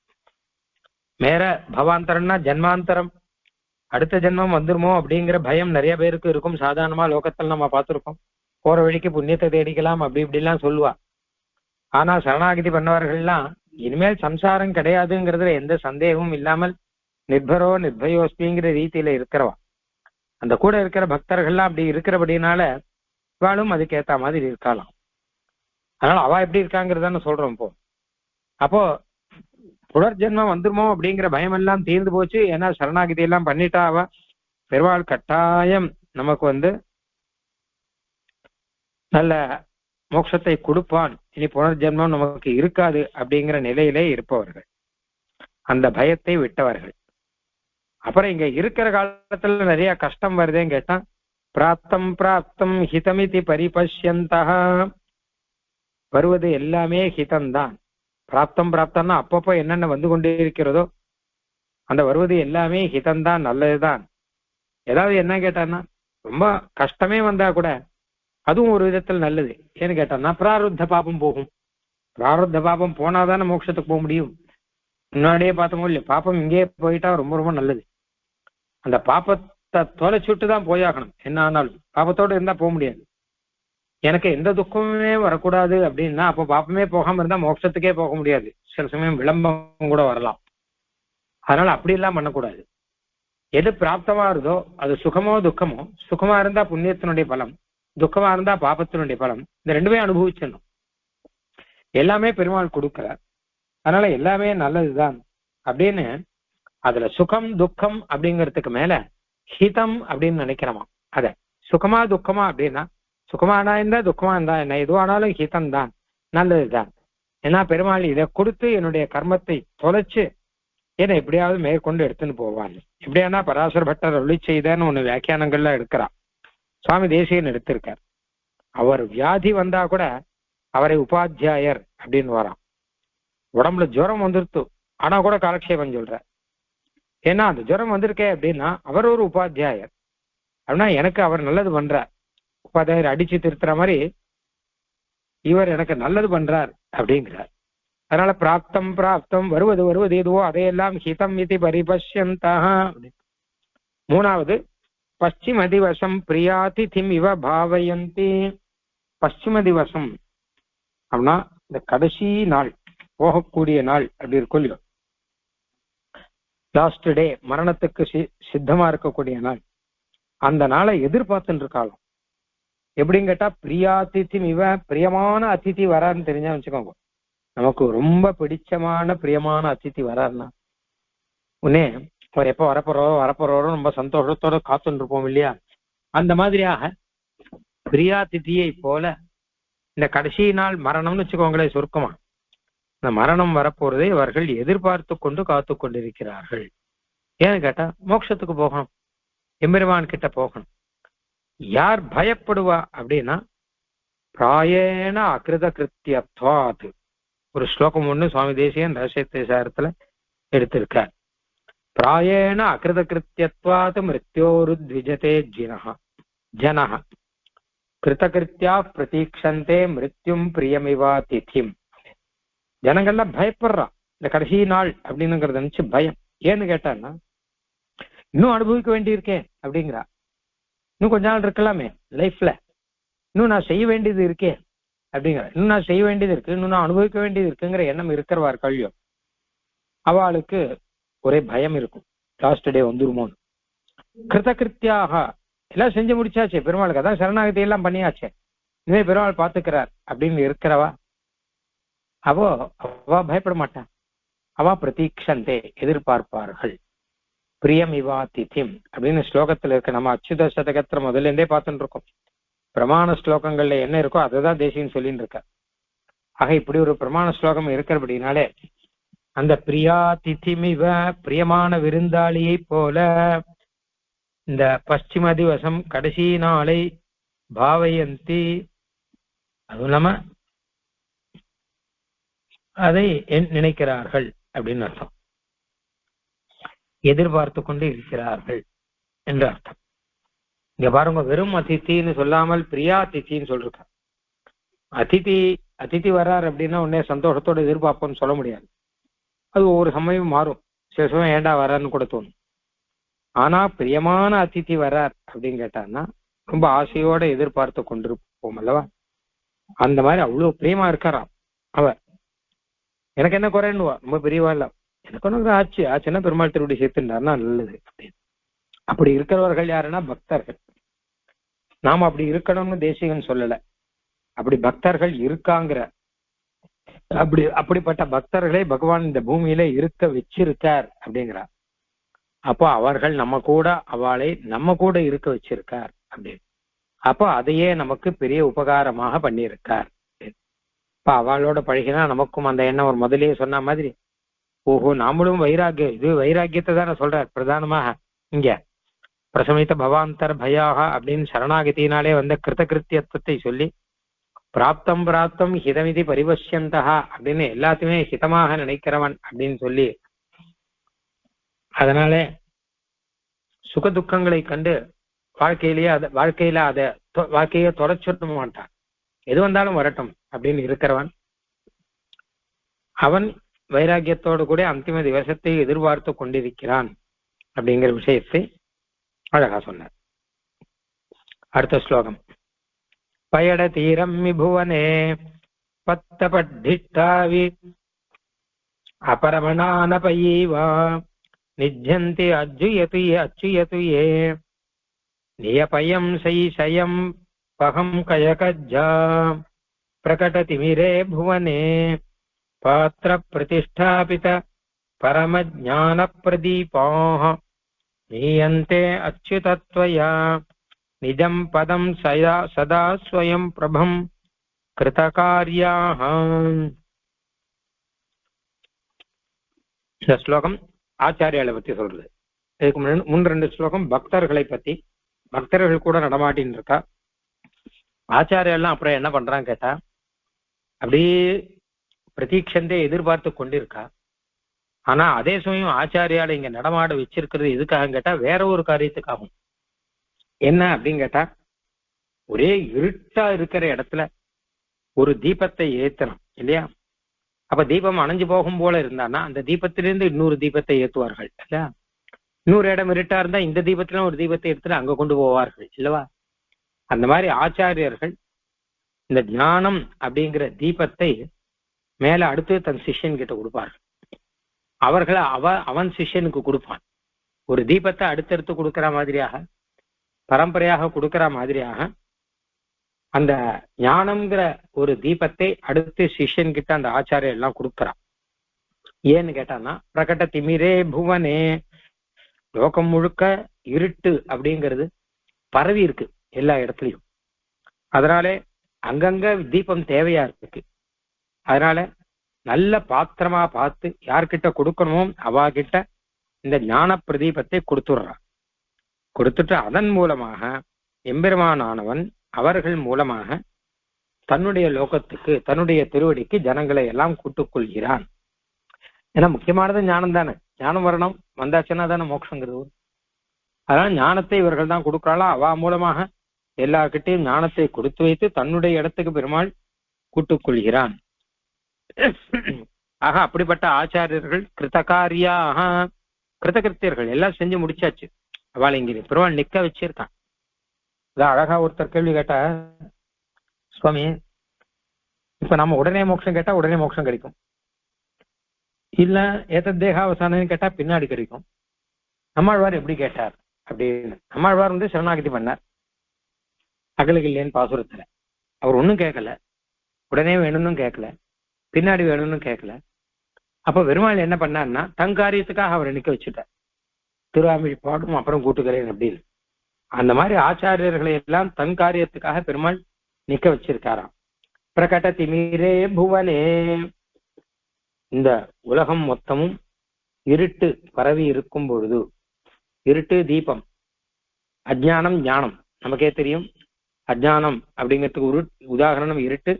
மேல பவாந்தரம்னா ஜென்மாந்தரம், அடுத்த ஜென்மம் வந்துருமோ அப்படிங்கிற பயம் நிறைய பேருக்கு இருக்கும். சாதாரணமா லோகத்தில் நம்ம பார்த்திருக்கோம். போற வழிக்கு புண்ணியத்தை தேடிக்கலாம் அப்படி இப்படிலாம் சொல்லுவா. ஆனா சரணாகதி பண்ணவர்கள்லாம் இனிமேல் சம்சாரம் கிடையாதுங்கிறதுல எந்த சந்தேகமும் இல்லாமல் நிர்பரோ நிர்பயோஸ்மிங்கிற ரீதியில இருக்கிறவா. அந்த கூட இருக்கிற பக்தர்கள்லாம் அப்படி இருக்கிறபடினால இவாளும் அதுக்கு ஏத்த மாதிரி இருக்கலாம். அதனால அவ எப்படி இருக்காங்கிறதான சொல்றோம். அப்போ புனர்ஜென்மம் வந்துருமோ அப்படிங்கிற பயம் எல்லாம் தீர்ந்து போச்சு. ஏன்னா சரணாகதி எல்லாம் பண்ணிட்டா அவ பெருமாள் கட்டாயம் நமக்கு நல்ல மோட்சத்தை கொடுப்பான், இனி புனர்ஜென்மம் நமக்கு இருக்காது அப்படிங்கிற நிலையிலே இருப்பவர்கள், அந்த பயத்தை விட்டவர்கள். அப்புறம் இங்க இருக்கிற காலத்துல நிறைய கஷ்டம் வருதேன்னு கேட்டா பிராப்தம் பிராப்தம் ஹிதமிதி பரிபஷ்யந்தா, வருவது எல்லாமே ஹிதம்தான். பிராப்தம் பிராப்தம்னா அப்பப்போ என்னென்ன வந்து கொண்டே இருக்கிறதோ அந்த வருவது எல்லாமே ஹிதம்தான், நல்லதுதான். ஏதாவது என்ன கேட்டான்னா ரொம்ப கஷ்டமே வந்தா கூட அதுவும் ஒரு விதத்தில் நல்லது. ஏன்னு கேட்டான்னா பிராரப்த பாபம் போகும். பிராரப்த பாபம் போனாதானே மோட்சத்துக்கு போக முடியும். முன்னாடியே பார்த்தோமோ இல்லையா, பாப்பம் இங்கேயே போயிட்டா ரொம்ப ரொம்ப நல்லது. அந்த பாப்பத்தை தொலைச்சுட்டு தான் போயாகணும். என்ன ஆனாலும் பாப்பத்தோடு இருந்தா போக முடியாது. எனக்கு எந்த துக்கமுமே வரக்கூடாது அப்படின்னா அப்போ பாப்பமே போகாம இருந்தா மோட்சத்துக்கே போக முடியாது. சில சமயம் விளம்பரம் கூட வரலாம். அதனால அப்படி எல்லாம் பண்ணக்கூடாது. எது பிராப்தமா இருந்தோ அது சுகமோ துக்கமோ, சுகமா இருந்தா புண்ணியத்தினுடைய பலம், துக்கமா இருந்தா பாபத்தினுடைய பலம், இந்த ரெண்டுமே அனுபவிச்சிடணும். எல்லாமே பெருமாள் கொடுக்கிறார். அதனால எல்லாமே நல்லதுதான் அப்படின்னு அதுல சுகம் துக்கம் அப்படிங்கிறதுக்கு மேல ஹிதம் அப்படின்னு நினைக்கிறோமா. அத சுகமா துக்கமா அப்படின்னா சுகமானா இருந்தா துக்கமா இருந்தா என்ன, எதுவானாலும் ஹிதம் தான், நல்லதுதான். ஏன்னா பெருமாள் இதை கொடுத்து என்னுடைய கர்மத்தை தொலைச்சு என்னை எப்படியாவது மேற்கொண்டு எடுத்துன்னு போவான். எப்படியானா பராசர பட்டர் அருளி செய்தன்னு ஒண்ணு வியாக்கியானங்கள்ல எடுக்கிறான். சுவாமி தேசிகன் எடுத்திருக்கார். அவர் வியாதி வந்தா கூட அவரை உபாத்தியாயர் அப்படின்னு வரான். உடம்புல ஜுரம் வந்துருத்து ஆனா கூட காலக்ஷேபம் சொல்ற. ஏன்னா அந்த ஜுரம் வந்திருக்கே அப்படின்னா அவர் ஒரு உபாத்தியாயர் அப்படின்னா எனக்கு அவர் நல்லது பண்றார். உபாத்தியாயர் அடிச்சு திருத்துற மாதிரி இவர் எனக்கு நல்லது பண்றார் அப்படிங்கிறார். அதனால பிராப்தம் பிராப்தம், வருவது வருவது எதுவோ அதையெல்லாம் ஹிதம் இது பரிபஷ்யந்தா. மூணாவது பশ্চিம திவசம் பிரியாதிதிம் இவ பாவயந்தி. பশ্চিம திவசம் அப்படின்னா இந்த கடைசி நாள், போகக்கூடிய நாள் அப்படி இருக்கும் இல்லையோ, லாஸ்ட் டே, மரணத்துக்கு சித்தமா இருக்கக்கூடிய நாள், அந்த நாளை எதிர்பார்த்துட்டு இருக்காலும். எப்படின்னு கேட்டா பிரியாதிதிம் இவ, பிரியமான அதிதி வராருன்னு தெரிஞ்சா வச்சுக்கோங்க. நமக்கு ரொம்ப பிடிச்சமான பிரியமான அதிதி வராருன்னா உடனே அவர் எப்ப வரப்போறோம் ரொம்ப சந்தோஷத்தோட காத்துட்டு இருப்போம் இல்லையா. அந்த மாதிரியாக பிரியாதிதியை போல இந்த கடைசி நாள் மரணம்னு வச்சுக்கோங்களேன் சுருக்கமா, இந்த மரணம் வரப்போறதை அவர்கள் எதிர்பார்த்து கொண்டு காத்து கொண்டிருக்கிறார்கள். ஏன்னு கேட்டா மோட்சத்துக்கு போகணும், எம்பெருமான் கிட்ட போகணும். யார் பயப்படுவா அப்படின்னா பிராயேண அகிருத கிருத்தியத்வாத் ஒரு ஸ்லோகம் ஒண்ணு சுவாமி தேசிகன் ரகசியத்திசாரத்துல எடுத்திருக்கார். பிராயேண அகிருத கிருத்தியத்வாத் மிருத்யோருத்விஜதே ஜனஹ கிருதகிருத்தியா பிரதீக்ஷந்தே மிருத்யும் பிரியமிவா திதிம். ஜனங்கள்லாம் பயப்படுறான் இந்த கடைசி நாள் அப்படின்னுங்கிறத நினைச்சு பயம். ஏன்னு கேட்டான்னா இன்னும் அனுபவிக்க வேண்டியிருக்கேன் அப்படிங்கிறா. இன்னும் கொஞ்ச நாள் இருக்கலாமே லைஃப்ல, இன்னும் நான் செய்ய வேண்டியது இருக்கேன் அப்படிங்கிற, இன்னும் நான் செய்ய வேண்டியது இருக்கு, இன்னும் நான் அனுபவிக்க வேண்டியது இருக்குங்கிற எண்ணம் இருக்கிறவார் கல்வியோ அவளுக்கு ஒரே பயம் இருக்கும். Last day வந்துருமோன்னு. கிருதகிருத்தியாக எல்லாம் செஞ்சு முடிச்சாச்சே, பெருமாளுக்கு அதான் சரணாகதி எல்லாம் பண்ணியாச்சே, இனிமே பெருமாள் பார்த்துக்கிறார் அப்படின்னு இருக்கிறவா அவ பயப்பட மாட்டான். அவ பிரதீக்ஷந்தே எதிர்பார்ப்பார்கள். பிரியம் இவா திதிம் அப்படின்னு ஸ்லோகத்துல இருக்க. நம்ம அச்சுத சதகத்துல முதல்ல இருந்தே பார்த்துட்டு இருக்கோம். பிரமாண ஸ்லோகங்கள்ல என்ன இருக்கோ அததான் தேசியம் சொல்லிட்டு இருக்க. ஆக இப்படி ஒரு பிரமாண ஸ்லோகம் இருக்கிறபடினாலே அந்த பிரியா திதிமிவ பிரியமான விருந்தாளியை போல இந்த பশ্চিம திவசம் கடைசி நாளை பாவயந்தி, அதுவும் இல்லாம அதை நினைக்கிறார்கள் அப்படின்னு அர்த்தம். எதிர்பார்த்து கொண்டு இருக்கிறார்கள் என்று அர்த்தம். இங்க பாருங்க, வெறும் அதித்தின்னு சொல்லாமல் பிரியா அதித்தின்னு சொல்லிருக்க. அதித்தி வர்றார் அப்படின்னா உடனே சந்தோஷத்தோட எதிர்பார்ப்போம்னு சொல்ல முடியாது. அது ஒவ்வொரு சமயம் மாறும். சில சமயம் ஏண்டா வர்றான்னு கூட தோணும். ஆனா பிரியமான அதித்தி வர்றார் அப்படின்னு கேட்டான்னா ரொம்ப ஆசையோட எதிர்பார்த்து கொண்டிருப்போம் அல்லவா. அந்த மாதிரி அவ்வளவு பிரியமா இருக்காராம் அவர். எனக்கு என்ன குறைன்னுவா, ரொம்ப பெரியவா இல்ல, எனக்கு ஒண்ணு ஆச்சுன்னா பெருமாள் திருவடி சேர்த்துட்டாருன்னா நல்லது அப்படின்னு. அப்படி இருக்கிறவர்கள் யாருன்னா பக்தர்கள். நாம் அப்படி இருக்கணும்னு தேசிகன் சொல்லல, அப்படி பக்தர்கள் இருக்காங்கிற. அப்படிப்பட்ட பக்தர்களை பகவான் இந்த பூமியில இருக்க வச்சிருக்கார் அப்படிங்கிறார். அப்போ அவர்கள் அவளை நம்ம கூட இருக்க வச்சிருக்கார் அப்படின்னு. அப்போ அதையே நமக்கு பெரிய உபகாரமாக பண்ணியிருக்கார். இப்ப அவளோட பழகினா நமக்கும் அந்த எண்ணம் ஒரு முதலே சொன்ன மாதிரி, ஓஹோ நாமளும் வைராகியம், இது வைராக்கியத்தை தானே சொல்றார் பிரதானமாக இங்க. பிரசமித்த பவாந்தர் பயாக அப்படின்னு சரணாகதியினாலே வந்த கிருதகிருத்தியத்துவத்தை சொல்லி பிராப்தம் ஹிதமிதி பரிபஷ்யந்தா அப்படின்னு எல்லாத்தையுமே ஹிதமாக நினைக்கிறவன் அப்படின்னு சொல்லி, அதனால சுக துக்கங்களை கண்டு வாழ்க்கையை தொலைச்சுட மாட்டான். எது வந்தாலும் வரட்டும் அப்படின்னு இருக்கிறவன் அவன் வைராக்கியத்தோடு கூட அந்திம திவசத்தை எதிர்பார்த்து கொண்டிருக்கிறான் அப்படிங்கிற விஷயத்தை அழகா சொன்னார். அடுத்த ஸ்லோகம். பயட தீரம் விபுவனே பத்தபட்டிஷ்டாவி அபரமணானபயீவா நிஜ்யந்தி அச்சுயது ஏ நியபயம் சைஷயம் பகம் கயகஜ்ஜா பிரகடதிமிரே புவனே பாத்திர பிரதிஷ்டாபித பரமஜான பிரதீபாः நீயந்தே அச்சுதத்வயா நிஜம் பதம் சதா ஸ்வயம் பிரபம் கிருதகார்யாः. இந்த ஸ்லோகம் ஆச்சாரியாலை பத்தி சொல்றது. இதுக்கு முன் ரெண்டு ஸ்லோகம் பக்தர்களை பத்தி. பக்தர்கள் கூட நடமாட்டின்னு இருக்கா. ஆச்சாரியெல்லாம் அப்புறம் என்ன பண்றான்னு கேட்டா அப்படியே பிரதீட்சந்தே எதிர்பார்த்து கொண்டிருக்கா. ஆனா அதே சமயம் ஆச்சாரியால இங்க நடமாட வச்சிருக்கிறது எதுக்காக கேட்டா வேற ஒரு காரியத்துக்காகும். என்ன அப்படின்னு கேட்டா, ஒரே இருட்டா இருக்கிற இடத்துல ஒரு தீபத்தை ஏத்தணும் இல்லையா. அப்ப தீபம் அணைஞ்சு போகும் போல இருந்தான்னா அந்த தீபத்திலிருந்து இன்னொரு தீபத்தை ஏத்துவார்கள் இல்லையா. இன்னொரு இடம் இருட்டா இருந்தா இந்த தீபத்துல ஒரு தீபத்தை எடுத்துட்டு அங்க கொண்டு போவார்கள் இல்லவா. அந்த மாதிரி ஆச்சாரியர்கள் இந்த ஞானம் அப்படிங்கிற தீபத்தை மேல அடுத்து தன் சிஷ்யன் கிட்ட கொடுப்பார்கள். அவர்களை அவன் சிஷ்யனுக்கு கொடுப்பான். ஒரு தீபத்தை அடுத்தடுத்து கொடுக்கிற மாதிரியாக, பரம்பரையாக கொடுக்கிற மாதிரியாக அந்த ஞானம்ங்கிற ஒரு தீபத்தை அடுத்து சிஷ்யன் கிட்ட அந்த ஆச்சாரியர் எல்லாம் கொடுக்கிறான். ஏன்னு கேட்டான்னா பிரகட திமிரே புவனே, லோகம் முழுக்க இருட்டு அப்படிங்கிறது பரவி இருக்கு எல்லா இடத்துலையும். அதனாலே அங்கங்க தீபம் தேவையா இருக்கு. அதனால நல்ல பாத்திரமா பார்த்து யார்கிட்ட கொடுக்கணுமோ அவா கிட்ட இந்த ஞான பிரதீபத்தை கொடுத்துடுறான். கொடுத்துட்டு அதன் மூலமாக எம்பெருமானானவன் அவர்கள் மூலமாக தன்னுடைய லோகத்துக்கு தன்னுடைய திருவடிக்கு ஜனங்களை எல்லாம் கூட்டுக் கொள்கிறான். ஏன்னா முக்கியமானது ஞானம் தானே. ஞானம் வரணும், வந்தாச்சுன்னா தானே மோட்சங்கிறது. அதனால ஞானத்தை இவர்கள் தான் கொடுக்குறாளா, அவா மூலமாக எல்லார்கிட்டையும் ஞானத்தை கொடுத்து வைத்து தன்னுடைய இடத்துக்கு பெருமாள் கூட்டுக் கொள்கிறான். ஆக அப்படிப்பட்ட ஆச்சாரியர்கள் கிருத்தகாரியாக கிருத்தகிருத்தியர்கள் எல்லாம் செஞ்சு முடிச்சாச்சு. அவளை இங்க பெருமாள் நிக்க வச்சிருக்கான். அதான் அழகா ஒருத்தர் கேள்வி கேட்டா, சுவாமி இப்ப நம்ம உடனே மோட்சம் கேட்டா உடனே மோட்சம் கிடைக்கும், இல்ல ஏத்த தேகாவசானம் கேட்டா பின்னாடி கிடைக்கும். நம்மாழ்வார் எப்படி கேட்டார் அப்படின்னு. நம்மாழ்வார் வந்து சரணாகதி பண்ணார் அகலகில்லேன்னு பாசுரத்துல. அவர் ஒன்னும் கேட்கல, உடனே வேணும்னு கேட்கல, பின்னாடி வேணும்னு கேட்கல. அப்ப பெருமாள் என்ன பண்ணார்னா தங்காரியத்துக்காக அவரை நிக்க வச்சுட்டார். திருவாமிழ் பாடும் அப்புறம் கூட்டுக்கிறேன் அப்படின்னு. அந்த மாதிரி ஆச்சாரியர்களை எல்லாம் தன் காரியத்துக்காக பெருமாள் நிக்க வச்சிருக்காராம். பிரகட திமிரே புவனே, இந்த உலகம் மொத்தமும் இருட்டு பரவி இருக்கும் பொழுது, இருட்டு தீபம், அஜ்ஞானம் ஞானம் நமக்கே தெரியும். அஜ்ஞானம் அப்படிங்கிறதுக்கு ஒரு உதாரணம் இருட்டு,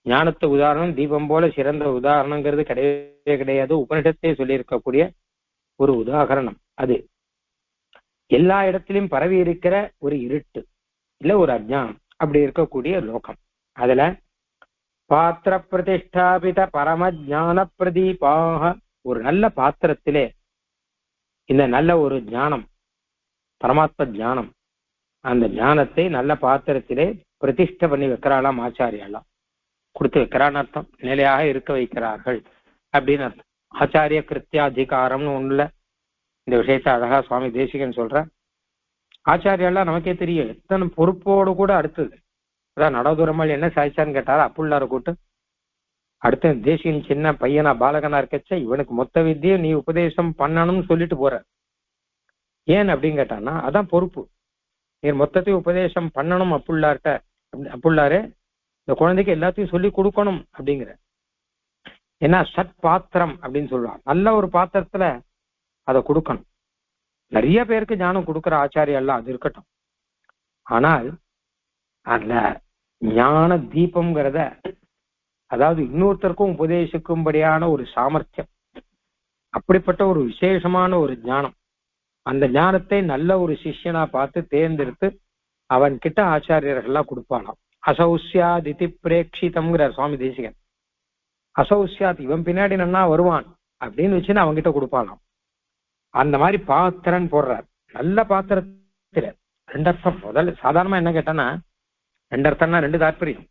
ஞானத்தை உதாரணம் தீபம் போல சிறந்த உதாரணங்கிறது கிடையவே கிடையாது. உபனிஷத்தை சொல்லியிருக்கக்கூடிய ஒரு உதாரணம் அது. எல்லா இடத்திலும் பரவி இருக்கிற ஒரு இருட்டு இல்ல ஒரு அஜ்ஞானம் அப்படி இருக்கக்கூடிய லோகம். அதுல பாத்திர பிரதிஷ்டாபித பரம ஜான பிரதீபாக, ஒரு நல்ல பாத்திரத்திலே இந்த நல்ல ஒரு ஞானம் பரமாத்ம ஞானம், அந்த ஞானத்தை நல்ல பாத்திரத்திலே பிரதிஷ்டை பண்ணி வைக்கிறாளாம் ஆச்சாரியாலாம். கொடுத்து வைக்கிறான்னு அர்த்தம், நிலையாக இருக்க வைக்கிறார்கள் அப்படின்னு அர்த்தம். ஆச்சாரிய கிருத்தியாதிகாரம்னு ஒண்ணுல இந்த விஷயத்த அழகா சுவாமி தேசிகன் சொல்ற. ஆச்சாரியெல்லாம் நமக்கே தெரியும் எத்தனை பொறுப்போடு கூட அடுத்தது. அதான் நடதுரமல் என்ன சாய்ச்சான்னு கேட்டாரு அப்புள்ளார கூட்டு. அடுத்த தேசிகன் சின்ன பையனா பாலகனா இருக்கச்ச இவனுக்கு மொத்த வித்தியை நீ உபதேசம் பண்ணணும்னு சொல்லிட்டு போற. ஏன் அப்படின்னு கேட்டான்னா அதான் பொறுப்பு. நீ மொத்தத்தையும் உபதேசம் பண்ணணும் அப்புள்ளார்ட்ட, அப்புள்ளாரு இந்த குழந்தைக்கு எல்லாத்தையும் சொல்லி கொடுக்கணும் அப்படிங்கிற. ஏன்னா சட் பாத்திரம் அப்படின்னு சொல்லுவான். நல்ல ஒரு பாத்திரத்துல அதை கொடுக்கணும். நிறைய பேருக்கு ஞானம் கொடுக்குற ஆச்சாரியெல்லாம் அது இருக்கட்டும். ஆனால் அந்த ஞான தீபம்ங்கிறத, அதாவது இன்னொருத்தருக்கும் உபதேசிக்கும்படியான ஒரு சாமர்த்தியம், அப்படிப்பட்ட ஒரு விசேஷமான ஒரு ஞானம், அந்த ஞானத்தை நல்ல ஒரு சிஷ்யனா பார்த்து தேர்ந்தெடுத்து அவன் கிட்ட ஆச்சாரியர்கள்லாம் கொடுப்பானாம். அசௌசியாதிதி பிரேட்சிதம்ங்கிறார் சுவாமி தேசிகன். அசௌசியாத், இவன் பின்னாடி நன்னா வருவான் அப்படின்னு வச்சுன்னு அவன்கிட்ட கொடுப்பானாம். அந்த மாதிரி பாத்திரன் போடுறார். நல்ல பாத்திரத்துல ரெண்டு அர்த்தம். முதல்ல சாதாரணமா என்ன கேட்டானா ரெண்டு அர்த்தம்னா ரெண்டு தாற்பயம்.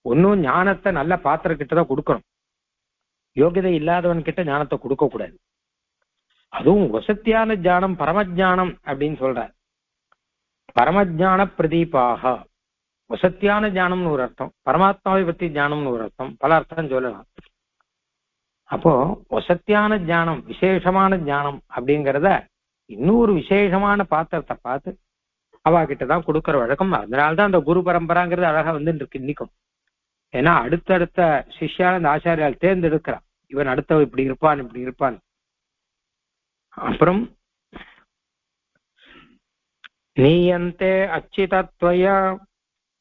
ஒன்னும் ஞானத்தை நல்ல பாத்திர கிட்டதான் கொடுக்கணும், யோகியதை இல்லாதவன் கிட்ட ஞானத்தை கொடுக்க கூடாது. அதுவும் வசத்தியான ஞானம் பரமஜானம் அப்படின்னு சொல்றார். பரமஜான பிரதீபாக, வசத்தியான ஞானம்னு ஒரு அர்த்தம், பரமாத்மாவை பத்தி ஞானம்னு ஒரு அர்த்தம், பல அர்த்தம் சொல்லலாம். அப்போ வசத்தியான ஞானம் விசேஷமான ஞானம் அப்படிங்கிறத இன்னொரு விசேஷமான பாத்திரத்தை பார்த்து அவ கிட்டதான் கொடுக்கற வழக்கம். அதனால்தான் அந்த குரு பரம்பராங்கிறது அழகா வந்துட்டு இருக்கு இன்னைக்கும். ஏன்னா அடுத்தடுத்த சிஷ்யான இந்த ஆச்சாரியால் தேர்ந்தெடுக்கிறான். இவன் அடுத்தவன் இப்படி இருப்பான் இப்படி இருப்பான். அப்புறம் நீயந்தே அச்சிதத்வயா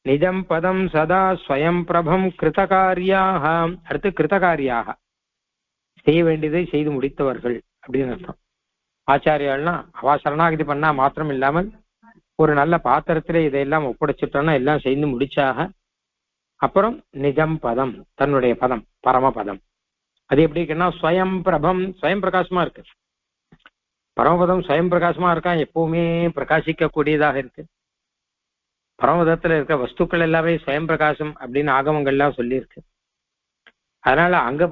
நிஜம் பதம் சதா ஸ்வயம் பிரபம் கிருதகாரியாக. அடுத்து கிருதகாரியாக, செய்ய வேண்டியதை செய்து முடித்தவர்கள் அப்படின்னு அர்த்தம். ஆச்சாரியால்னா அவா சரணாகதி பண்ணா மாத்திரம் இல்லாமல் ஒரு நல்ல பாத்திரத்திலே இதையெல்லாம் ஒப்படைச்சிட்டோம்னா எல்லாம் செய்து முடிச்சாக. அப்புறம் நிஜம் பதம், தன்னுடைய பதம் பரமபதம். அது எப்படி இருக்குன்னா ஸ்வயம் பிரபம், ஸ்வயம் பிரகாசமா இருக்கு. பரமபதம் ஸ்வயம் பிரகாசமா இருக்கான், எப்பவுமே பிரகாசிக்க கூடியதாக இருக்கு. பரமபதத்துல இருக்க வஸ்துக்கள் எல்லாமே ஸ்வயம் பிரகாசம் அப்படின்னு ஆகமங்கள்லாம் சொல்லியிருக்கு. அதனால அங்க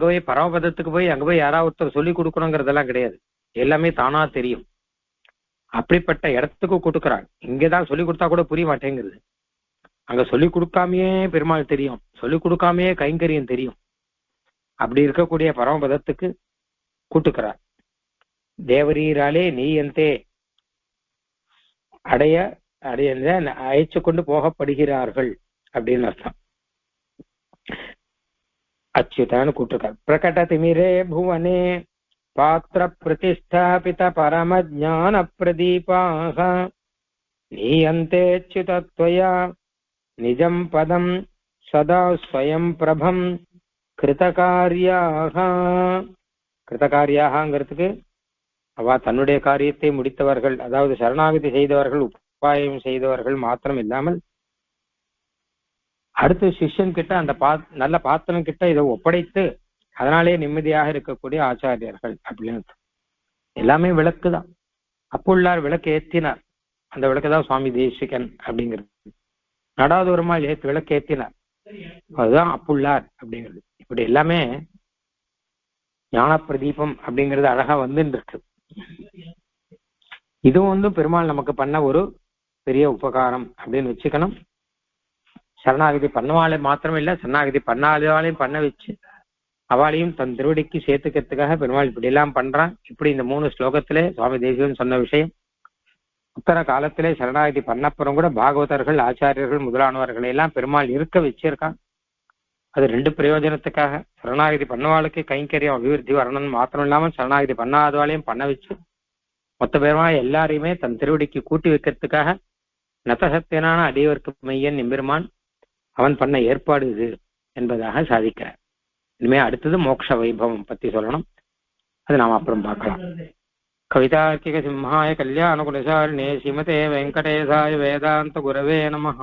போய் பரமபதத்துக்கு போய் அங்க போய் யாராவது ஒருத்தர் சொல்லி கொடுக்கணுங்கிறதெல்லாம் கிடையாது, எல்லாமே தானா தெரியும். அப்படிப்பட்ட இடத்துக்கு கொடுக்குறாங்க. இங்கதான் சொல்லி கொடுத்தா கூட புரிய மாட்டேங்கிறது. அங்க சொல்லி கொடுக்காமையே பெருமாள் தெரியும், சொல்லி கொடுக்காமையே கைங்கரியம் தெரியும். அப்படி இருக்கக்கூடிய பரமபதத்துக்கு கூட்டுக்கிறார். தேவரீராலே நீயந்தே அழைச்சு கொண்டு போகப்படுகிறார்கள் அப்படின்னு அர்த்தம். அச்சுதான்னு கூட்டிருக்கார். பிரகட திமிரே புவனே பாத்திர பிரதிஷ்டாபித பரம ஜான பிரதீபாக நீயந்தேச்சுதத்வயா நிஜம் பதம் சதா ஸ்வயம் பிரபம் கிருதகாரியாக. கிருதகாரியாகங்கிறதுக்கு அவ தன்னுடைய காரியத்தை முடித்தவர்கள், அதாவது சரணாகதி செய்தவர்கள், உபாயம் செய்தவர்கள் மாத்திரம் இல்லாமல் அடுத்து சிஷ்யன் கிட்ட அந்த நல்ல பாத்திரம் கிட்ட இதை ஒப்படைத்து அதனாலே நிம்மதியாக இருக்கக்கூடிய ஆச்சாரியர்கள் அப்படின்னு எல்லாமே விளக்கு தான். அப்புள்ளார் விளக்கு ஏற்றினார். அந்த விளக்கு தான் சுவாமி தேசிகன் அப்படிங்கிறது. நடாதூரமா விளக்கு ஏற்றினார், அதுதான் அப்புள்ளார் அப்படிங்கிறது. இப்படி எல்லாமே ஞான பிரதீபம் அப்படிங்கிறது அழகா வந்துட்டு இருக்கு. இதுவும் பெருமாள் நமக்கு பண்ண ஒரு பெரிய உபகாரம் அப்படின்னு வச்சுக்கணும். சரணாகதி பண்ணவாளை மாத்திரம் இல்ல, சரணாகதி பண்ணாதவாளையும் பண்ண வச்சு அவளையும் தன் திருவடிக்கு சேர்த்துக்கிறதுக்காக பெருமாள் இப்படி எல்லாம் பண்றான். இப்படி இந்த 3 ஸ்லோகத்திலே சுவாமி தேசிகன் சொன்ன விஷயம் உத்தர காலத்திலே சரணாகதி பண்ணப்புறம் கூட பாகவதர்கள், ஆச்சாரியர்கள் முதலானவர்களை எல்லாம் பெருமாள் இருக்க வச்சிருக்கான். அது 2 பிரயோஜனத்துக்காக. சரணாகதி பண்ணவாளுக்கு கைங்கரியம் அபிவிருத்தி வரணும்னு மாத்திரம் இல்லாமல் சரணாகதி பண்ணாதவாளையும் பண்ண வச்சு மொத்த பெருமாள் எல்லாரையுமே தன் திருவடிக்கு கூட்டி வைக்கிறதுக்காக நத்தசத்தியனான அடியவர்க்கு மையன் எம்பெருமான் அவன் பண்ண ஏற்பாடு இது என்பதாக சாதிக்கிறார். இனிமே அடுத்தது மோட்ச வைபவம் பத்தி சொல்லணும். அது நாம் அப்புறம் பார்க்கலாம். கவிதார்க்கிக சிம்ஹாய கல்யாண குலசாரிணே ஸ்ரீமதே வெங்கடேசாய வேதாந்த குரவே நமஹ.